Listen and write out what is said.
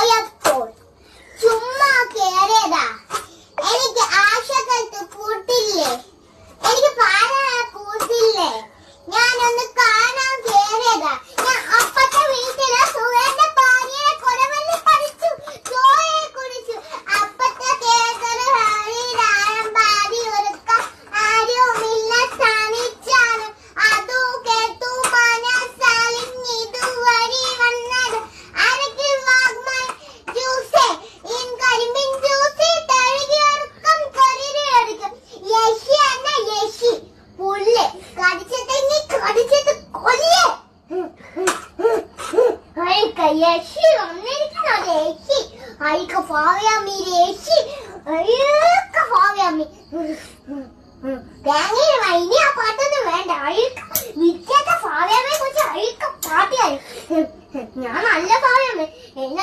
പോയപ്പോൾ ചുമ്മാ കേറിയതാ. എനിക്ക് ആശകത്ത് കൂട്ടില്ലേ, എനിക്ക് പാല കൂട്ടില്ലേ, ഞാനൊന്ന് കാണാൻ കേറിയതാ. ഞാൻ അപ്പത്തെ വീട്ടിലെ സുഖന്റെ ഭാര്യയെ കൊലവെന്ന് പഠിച്ചു, ചോയെ കുടിച്ചു. അപ്പത്തെ കേക്കറ് ഹരിരായം പാടി ഒരുക്ക ആരുമില്ല സ്ഥാനിച്ചാണ്. അതു കേട്ടു മനസ്സലിഞ്ഞിതുവഴി വന്നത് അരക്ക് വാഗ്മൈ ജ്യൂസേ ഇൻ കരിമ്പിൻ ജ്യൂസി തഴുകിയൊരുക്കം കൊരിരിയൊരുക്കം. യശി എന്ന യശി പുല്ല് കടിച്ചതെങ്ങി കടിച്ചത് കൊല്ലേ. യശി വന്നിരിക്കണോ യശി? അയക്ക ഭാവയാമി യശി, അയ്യൊക്കെ ഭാവയാമി. തേങ്ങ ഇനി ആ പാട്ടൊന്നും വേണ്ട. അഴുക്ക വിദ്യാത്ത ഭാവയാമയെ കുറിച്ച് അഴുക്ക പാട്ടിയായി. ഞാൻ നല്ല ഭാവയാമേ എന്നെ